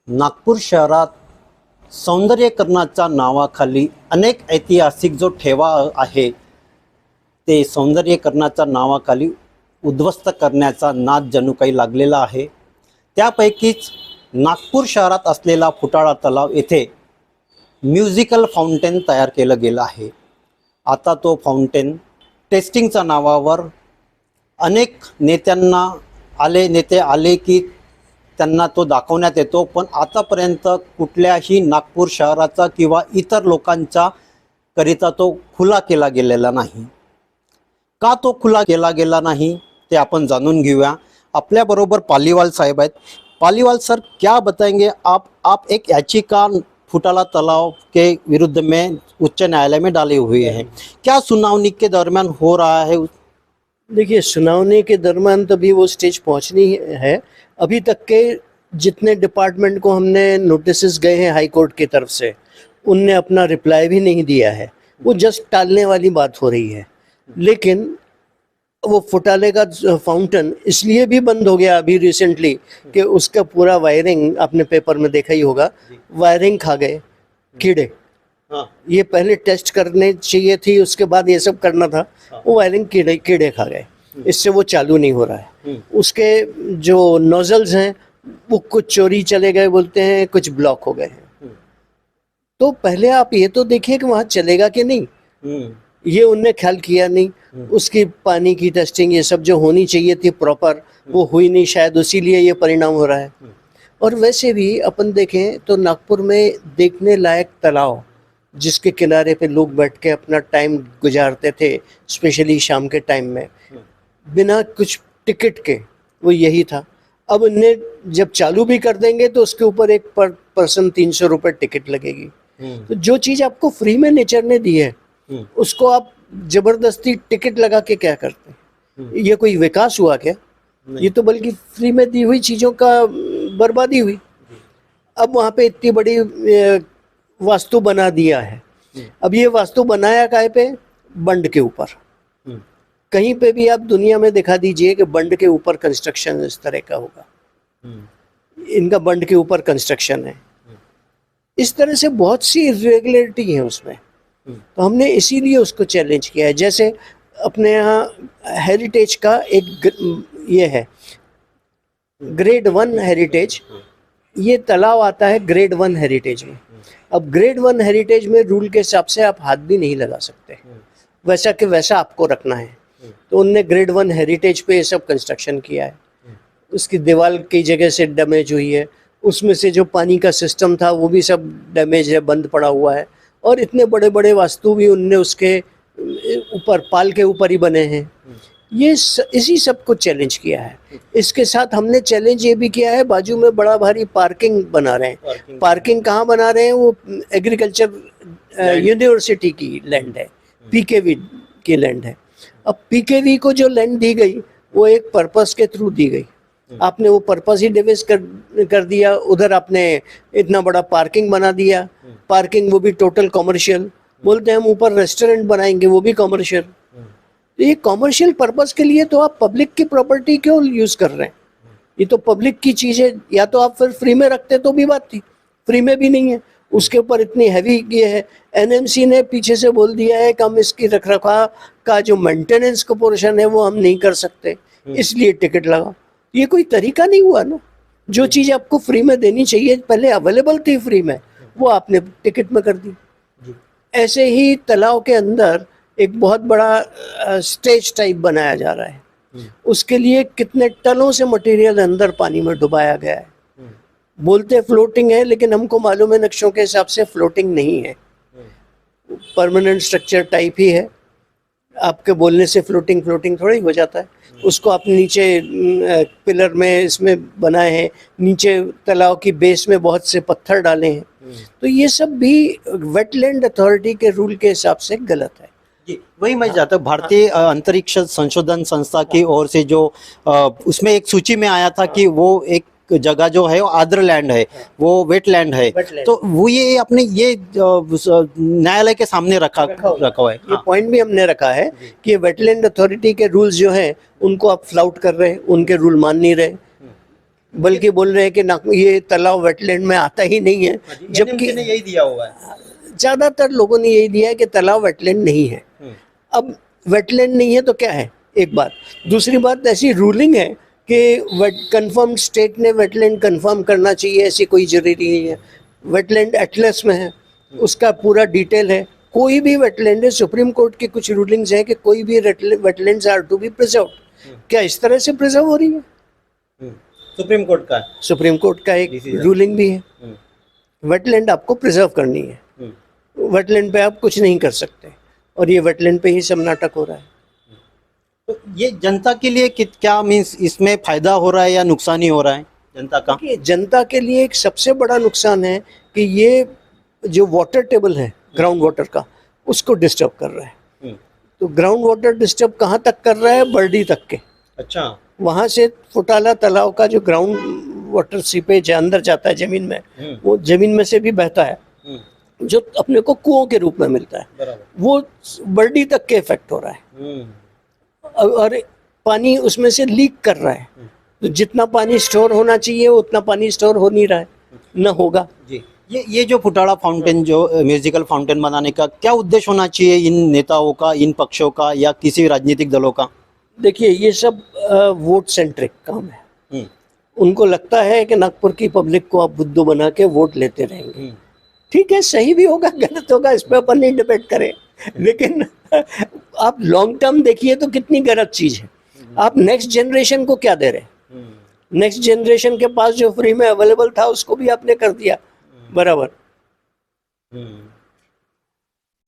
नागपूर शहरात सौंदर्यीकरणाच्या नावाखाली अनेक ऐतिहासिक जो ठेवा आहे ते सौंदर्यीकरणाच्या नावाखाली उद्ध्वस्त करण्याचा नाद जणू काही लागलेला आहे। त्यापैकीच नागपूर शहरात असलेला फुटाळा तलाव येथे म्युझिकल फाउंटेन तयार केलं गेलं आहे। आता तो फाउंटेन टेस्टिंगच्या नावावर अनेक नेते आले की त्यांना तो दाखवण्यात येतो, पण आतापर्यंत कुठल्याही नागपूर शहराचा किंवा इतर लोकांच्या करिता तो खुला केला गेलेला नाही। का तो खुला केला गेला नहीं ते अपन जानून घेऊया। आपल्या बरोबर पालीवाल साहेब आहेत। पालीवाल सर, क्या बताएंगे आप एक याचिका फुटाला तालाब के विरुद्ध में उच्च न्यायालय में डाले हुए हैं, क्या सुनावनी के दरमियान हो रहा है? देखिए, सुनावनी के दरमियान तो भी वो स्टेज पहुंचनी है। अभी तक के जितने डिपार्टमेंट को हमने नोटिसेस गए हैं हाई कोर्ट की तरफ से, उनने अपना रिप्लाई भी नहीं दिया है। वो जस्ट टालने वाली बात हो रही है। लेकिन वो फुटाले का फाउंटेन इसलिए भी बंद हो गया अभी रिसेंटली कि उसका पूरा वायरिंग, आपने पेपर में देखा ही होगा, वायरिंग खा गए कीड़े। हाँ। ये पहले टेस्ट करने चाहिए थी, उसके बाद ये सब करना था। वो वायरिंग कीड़े खा गए, इससे वो चालू नहीं हो रहा है। उसके जो नोजल्स हैं वो कुछ चोरी चले गए बोलते हैं, कुछ ब्लॉक हो गए हैं। तो पहले आप ये तो देखिए कि वहाँ चलेगा कि नहीं, ये उनने ख्याल किया नहीं। उसकी पानी की टेस्टिंग ये सब जो होनी चाहिए थी प्रॉपर, वो हुई नहीं, शायद उसीलिए ये परिणाम हो रहा है। और वैसे भी अपन देखें तो नागपुर में देखने लायक तालाब जिसके किनारे पे लोग बैठ के अपना टाइम गुजारते थे, स्पेशली शाम के टाइम में, बिना कुछ टिकट के, वो यही था। अब इन्हें जब चालू भी कर देंगे तो उसके ऊपर एक पर पर्सन 300 रुपये टिकट लगेगी। तो जो चीज़ आपको फ्री में नेचर ने दी है उसको आप जबरदस्ती टिकट लगा के क्या करते हैं? ये कोई विकास हुआ क्या? ये तो बल्कि फ्री में दी हुई चीज़ों का बर्बादी हुई। अब वहाँ पे इतनी बड़ी वास्तु बना दिया है। अब ये वास्तु बनाया काहे पे? बंड के ऊपर। कहीं पे भी आप दुनिया में दिखा दीजिए कि बंड के ऊपर कंस्ट्रक्शन इस तरह का होगा। इनका बंड के ऊपर कंस्ट्रक्शन है। इस तरह से बहुत सी इरेगुलरिटी है उसमें। तो हमने इसीलिए उसको चैलेंज किया है। जैसे अपने यहाँ हेरिटेज का एक ये है, ग्रेड 1 हेरिटेज, ये तालाब आता है ग्रेड 1 हेरिटेज में। अब ग्रेड 1 हेरिटेज में रूल के हिसाब से आप हाथ भी नहीं लगा सकते, वैसा कि वैसा आपको रखना है। तो उनने ग्रेड 1 हेरिटेज पे ये सब कंस्ट्रक्शन किया है। उसकी दीवार कई जगह से डैमेज हुई है, उसमें से जो पानी का सिस्टम था वो भी सब डैमेज है, बंद पड़ा हुआ है। और इतने बड़े बड़े वास्तु भी उनने उसके ऊपर, पाल के ऊपर ही बने हैं। ये इसी सब को चैलेंज किया है। इसके साथ हमने चैलेंज ये भी किया है, बाजू में बड़ा भारी पार्किंग बना रहे हैं। पार्किंग कहाँ बना रहे हैं? वो एग्रीकल्चर यूनिवर्सिटी की लैंड है, पीकेवी की लैंड है। अब पीकेवी को जो लैंड दी गई वो एक पर्पस के थ्रू दी गई, आपने वो पर्पस ही डिवेस्ट कर दिया। उधर आपने इतना बड़ा पार्किंग बना दिया, पार्किंग वो भी टोटल कॉमर्शियल। बोलते हैं हम ऊपर रेस्टोरेंट बनाएंगे, वो भी कॉमर्शियल। तो ये कॉमर्शियल पर्पस के लिए तो आप पब्लिक की प्रॉपर्टी क्यों यूज कर रहे हैं? ये तो पब्लिक की चीज है। या तो आप फिर फ्री में रखते तो भी बात थी, फ्री में भी नहीं है। उसके ऊपर इतनी हैवी ये है। एनएमसी ने पीछे से बोल दिया है कि हम इसकी रखरखाव का जो मेंटेनेंस का पोर्शन है वो हम नहीं कर सकते, इसलिए टिकट लगा। ये कोई तरीका नहीं हुआ ना। जो चीज़ आपको फ्री में देनी चाहिए, पहले अवेलेबल थी फ्री में, वो आपने टिकट में कर दी। ऐसे ही तालाब के अंदर एक बहुत बड़ा स्टेज टाइप बनाया जा रहा है। उसके लिए कितने टनों से मटेरियल अंदर पानी में डुबाया गया है। बोलते फ्लोटिंग है, लेकिन हमको मालूम है नक्शों के हिसाब से फ्लोटिंग नहीं है, परमानेंट स्ट्रक्चर टाइप ही है। आपके बोलने से फ्लोटिंग थोड़ा ही हो जाता है। उसको आप नीचे पिलर में इसमें बनाए हैं, नीचे तालाब की बेस में बहुत से पत्थर डाले हैं। तो ये सब भी वेटलैंड अथॉरिटी के रूल के हिसाब से गलत है। जी, वही मैं जाता हूँ। भारतीय अंतरिक्ष संशोधन संस्था की ओर से जो उसमें एक सूची में आया था कि वो एक जगह जो है वो आर्द्र लैंड है, वो वेटलैंड है, Wetland। तो वो ये अपने ये न्यायालय के सामने रखा हुआ है। ये पॉइंट भी हमने रखा है कि वेटलैंड अथॉरिटी के रूल्स जो हैं उनको आप फ्लाउट कर रहे हैं, उनके रूल मान नहीं रहे, बल्कि बोल रहे हैं कि ना ये तालाब वेटलैंड में आता ही नहीं है, जबकि यही दिया हुआ है। ज्यादातर लोगों ने यही दिया है कि तालाब वेटलैंड नहीं है। अब वेटलैंड नहीं है तो क्या है, एक बात। दूसरी बात, ऐसी रूलिंग है कि कंफर्म स्टेट ने वेटलैंड कंफर्म करना चाहिए, ऐसी कोई जरूरी नहीं है। वेटलैंड एटलस में है, उसका पूरा डिटेल है, कोई भी वेटलैंड है। सुप्रीम कोर्ट की कुछ रूलिंग्स हैं कि कोई भी wetlands are to be preserve. क्या इस तरह से प्रिजर्व हो रही है? सुप्रीम कोर्ट का सुप्रीम कोर्ट का एक रूलिंग भी है, वेटलैंड आपको प्रिजर्व करनी है, वेटलैंड पे आप कुछ नहीं कर सकते, और ये वेटलैंड पे ही सब नाटक हो रहा है। तो ये जनता के लिए क्या मीन्स इसमें फायदा हो रहा है या नुकसान ही हो रहा है जनता का? कि जनता के लिए एक सबसे बड़ा नुकसान है कि ये जो वाटर टेबल है ग्राउंड वाटर का, उसको डिस्टर्ब कर रहा है। तो ग्राउंड वाटर डिस्टर्ब कहाँ तक कर रहा है? बर्डी तक के। अच्छा। वहाँ से फुटाला तालाब का जो ग्राउंड वाटर सीपेज है अंदर जाता है जमीन में, वो जमीन में से भी बहता है, जो अपने को कुओं के रूप में मिलता है, वो बर्डी तक के इफेक्ट हो रहा है। और पानी उसमें से लीक कर रहा है, तो जितना पानी स्टोर होना चाहिए उतना पानी स्टोर हो नहीं रहा है, न होगा। जी, ये जो फुटाड़ा फाउंटेन, जो म्यूजिकल फाउंटेन बनाने का क्या उद्देश्य होना चाहिए इन नेताओं का, इन पक्षों का या किसी राजनीतिक दलों का? देखिए, ये सब वोट सेंट्रिक काम है। उनको लगता है कि नागपुर की पब्लिक को आप बुद्धू बना के वोट लेते रहेंगे। ठीक है, सही भी होगा गलत होगा इस पे अपन नहीं डिबेट करें, लेकिन आप लॉन्ग टर्म देखिए तो कितनी गलत चीज है। आप नेक्स्ट जनरेशन को क्या दे रहे हैं? नेक्स्ट जनरेशन के पास जो फ्री में अवेलेबल था उसको भी आपने कर दिया बराबर।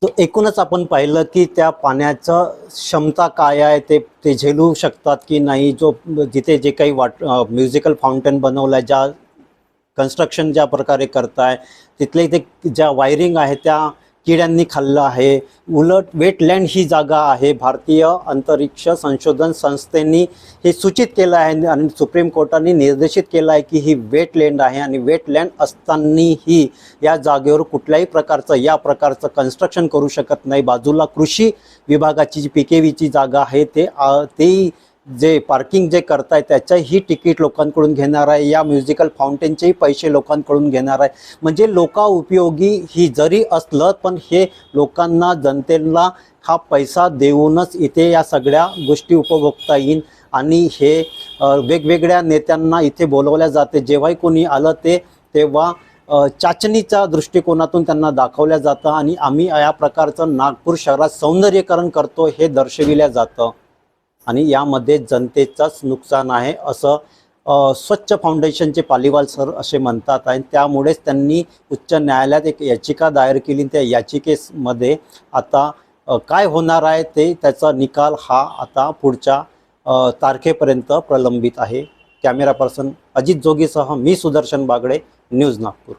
तो एकूणच आपण पाहिलं की त्या पाण्याचं क्षमता काय आहे, ते झेलू शकतात की नाही, जो जिथे जे काही म्युझिकल फाउंटेन बनवलं आहे, ज्या कन्स्ट्रक्शन ज्या प्रकारे करताय तिथले ते ज्या वायरिंग आहे त्या किड्यांनी खाल्लं आहे। उलट वेटलँड ही जागा आहे, भारतीय अंतरिक्ष संशोधन संस्थेने हे सूचित केलं आहे आणि सुप्रीम कोर्टाने निर्देशित केलं आहे की ही वेटलँड आहे आणि वेटलँड असतानाही या जागेवर कुठल्याही प्रकारचं या प्रकारचं कन्स्ट्रक्शन करू शकत नाही। बाजूला कृषी विभागाची जी PKVची जागा आहे ते जे पार्किंग जे करताय त्याचंही तिकीट लोकांकडून घेणार आहे, या म्युझिकल फाउंटेनचेही पैसे लोकांकडून घेणार आहे। म्हणजे लोकाउपयोगी ही जरी असलं पण हे लोकांना, जनतेला हा पैसा देऊनच इथे या सगळ्या गोष्टी उपभोगता येईल आणि हे वेगवेगळ्या नेत्यांना इथे बोलवल्या जाते। जेव्हाही कोणी आलं तेव्हा चाचणीच्या दृष्टिकोनातून त्यांना दाखवल्या जातं आणि आम्ही या प्रकारचं नागपूर शहरात सौंदर्यीकरण करतो हे दर्शविल्या जातं आणि यामध्ये जनतेचंच नुकसान आहे असं स्वच्छ फाउंडेशनचे पालीवाल सर असे म्हणतात आहे। त्यामुळेच त्यांनी उच्च न्यायालयात एक याचिका दायर केली। त्या याचिकेमध्ये आता काय होणार आहे त्याचा निकाल हा आता पुढच्या तारखेपर्यंत प्रलंबित आहे। कॅमेरा पर्सन अजित जोगीसह मी सुदर्शन बागडे, न्यूज नागपूर।